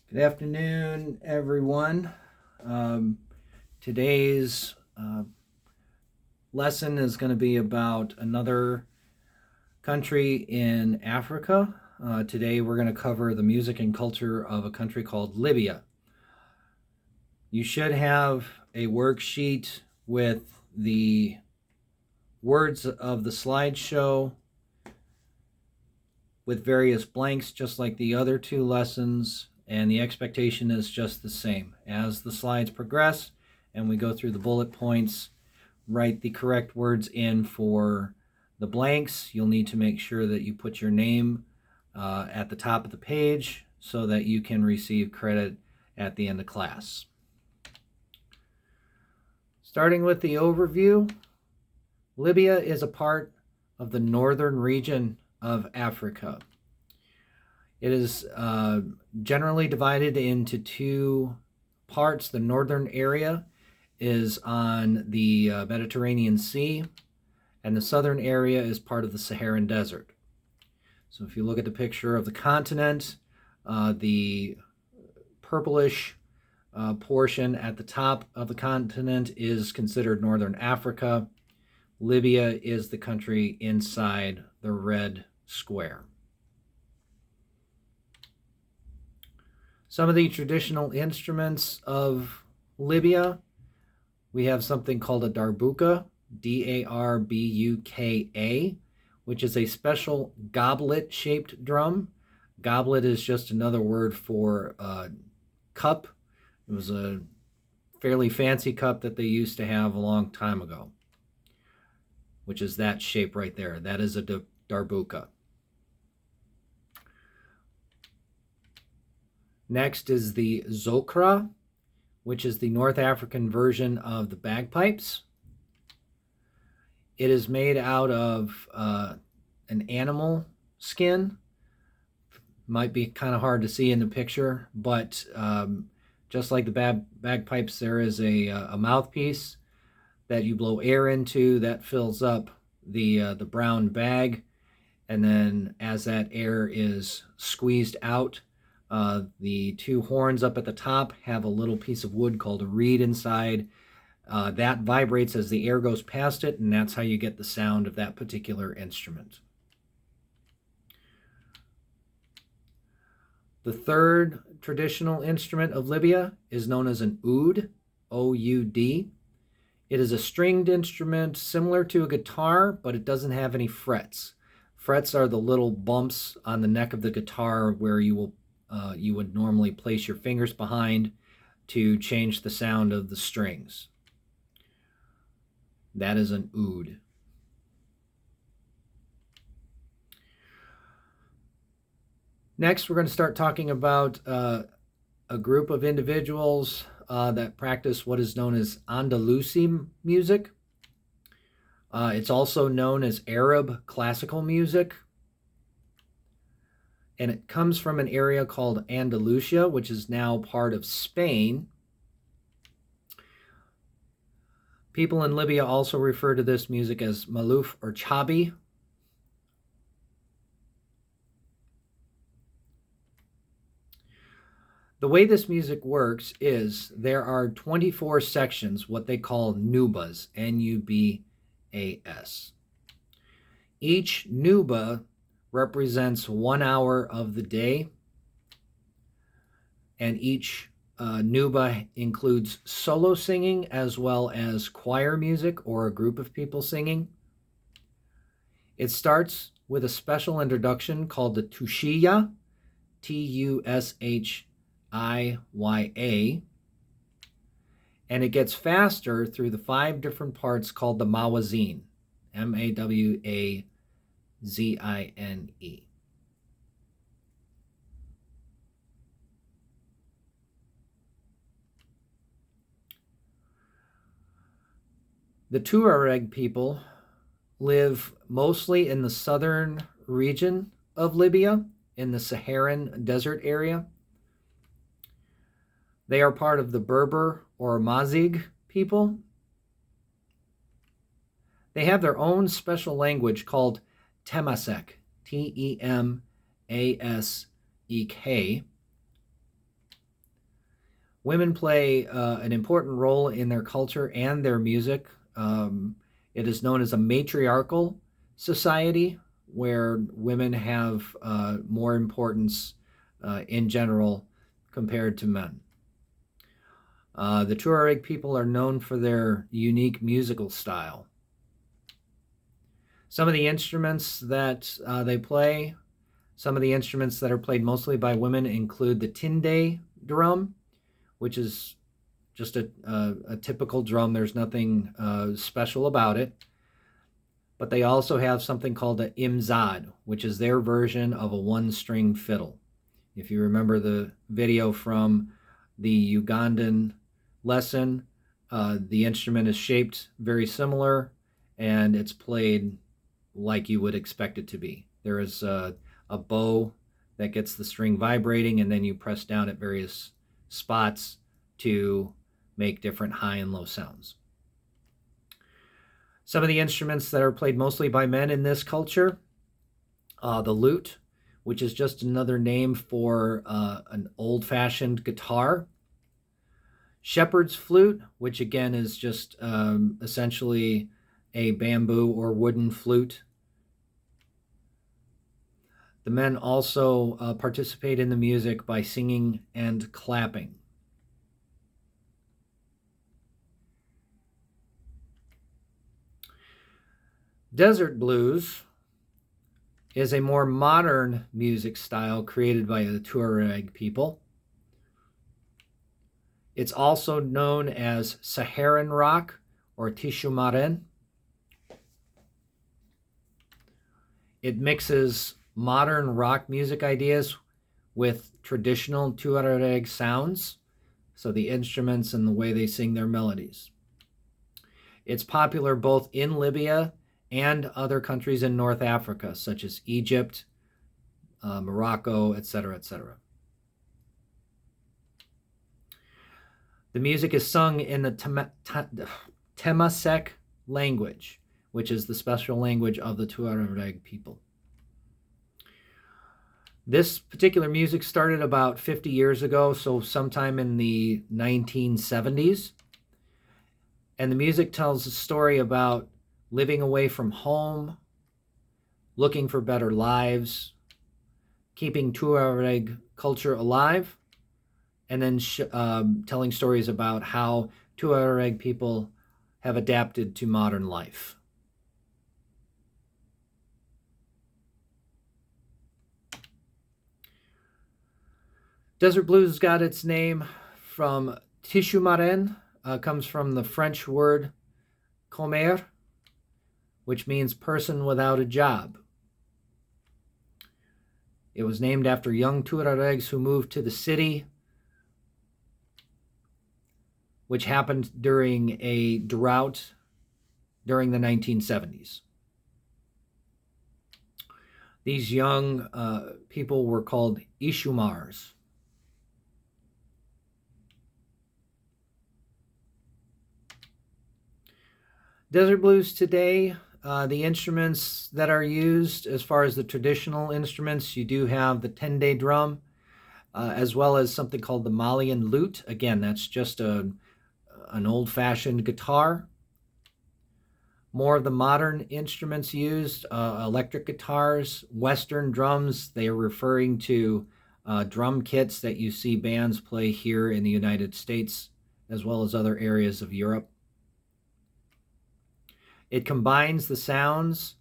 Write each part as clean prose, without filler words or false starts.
Good afternoon, everyone. Today's lesson is going to be about another country in Africa. Today we're going to cover the music and culture of a country called Libya. You should have a worksheet with the words of the slideshow with various blanks, just like the other two lessons, and the expectation is just the same. As the slides progress and we go through the bullet points, write the correct words in for the blanks. You'll need to make sure that you put your name at the top of the page so that you can receive credit at the end of class. Starting with the overview, Libya is a part of the northern region of Africa. It is generally divided into two parts. The northern area is on the Mediterranean Sea, and the southern area is part of the Saharan Desert. So if you look at the picture of the continent, the purplish portion at the top of the continent is considered northern Africa. Libya is the country inside the red square. Some of the traditional instruments of Libya, we have something called a darbuka, D-A-R-B-U-K-A, which is a special goblet-shaped drum. Goblet is just another word for cup. It was a fairly fancy cup that they used to have a long time ago, which is that shape right there. That is a darbuka. Next is the zokra, which is the North African version of the bagpipes. It is made out of an animal skin. Might be kind of hard to see in the picture, but just like the bagpipes, there is a mouthpiece that you blow air into that fills up the brown bag, and then as that air is squeezed out, the two horns up at the top have a little piece of wood called a reed inside. That vibrates as the air goes past it, and that's how you get the sound of that particular instrument. The third traditional instrument of Libya is known as an oud, O-U-D. It is a stringed instrument similar to a guitar, but it doesn't have any frets. Frets are the little bumps on the neck of the guitar where you would normally place your fingers behind to change the sound of the strings. That is an oud. Next, we're going to start talking about a group of individuals that practice what is known as Andalusi music. It's also known as Arab classical music. And it comes from an area called Andalusia, which is now part of Spain. People in Libya also refer to this music as maluf or chabi. The way this music works is there are 24 sections, what they call nubas, N-U-B-A-S. Each nuba represents 1 hour of the day, and each nuba includes solo singing as well as choir music or a group of people singing. It starts with a special introduction called the Tushiya, T-U-S-H-I-Y-A, and it gets faster through the 5 different parts called the mawazin, M-A-W-A-Z-I-N-E. The Tuareg people live mostly in the southern region of Libya, in the Saharan Desert area. They are part of the Berber or Mazig people. They have their own special language called Temasek, T-E-M-A-S-E-K. Women play an important role in their culture and their music. It is known as a matriarchal society where women have more importance in general compared to men. The Tuareg people are known for their unique musical style. Some of the instruments that they play, some of the instruments that are played mostly by women include the tinde drum, which is just a typical drum. There's nothing special about it. But they also have something called the imzad, which is their version of a one-string fiddle. If you remember the video from the Ugandan lesson, the instrument is shaped very similar, and it's played like you would expect it to be. There is a bow that gets the string vibrating, and then you press down at various spots to make different high and low sounds. Some of the instruments that are played mostly by men in this culture, the lute, which is just another name for an old-fashioned guitar. Shepherd's flute, which again is just essentially a bamboo or wooden flute. The men also participate in the music by singing and clapping. Desert blues is a more modern music style created by the Tuareg people. It's also known as Saharan rock or Tishumaren. It mixes modern rock music ideas with traditional Tuareg sounds, so the instruments and the way they sing their melodies. It's popular both in Libya and other countries in North Africa, such as Egypt, Morocco, etc., etc. The music is sung in the Temasek language, which is the special language of the Tuareg people. This particular music started about 50 years ago, so sometime in the 1970s. And the music tells a story about living away from home, looking for better lives, keeping Tuareg culture alive, and then telling stories about how Tuareg people have adapted to modern life. Desert blues got its name from Tishumaren, comes from the French word chômeur, which means person without a job. It was named after young Tuaregs who moved to the city, which happened during a drought during the 1970s. These young people were called Ishumars. Desert blues today, the instruments that are used, as far as the traditional instruments, you do have the tende drum, as well as something called the Malian lute. Again, that's just an old-fashioned guitar. More of the modern instruments used, electric guitars, Western drums. They are referring to drum kits that you see bands play here in the United States, as well as other areas of Europe. It combines the sounds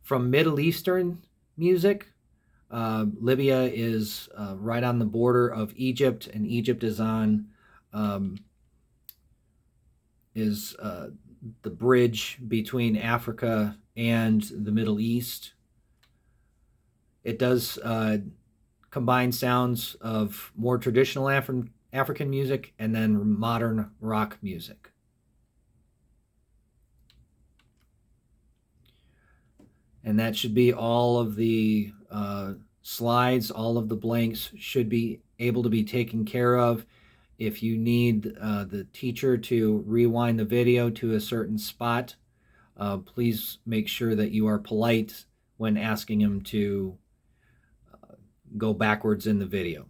from Middle Eastern music. Libya is right on the border of Egypt, and Egypt is on the bridge between Africa and the Middle East. It does combine sounds of more traditional African music and then modern rock music. And that should be all of the slides, all of the blanks should be able to be taken care of. If you need the teacher to rewind the video to a certain spot, please make sure that you are polite when asking him to go backwards in the video.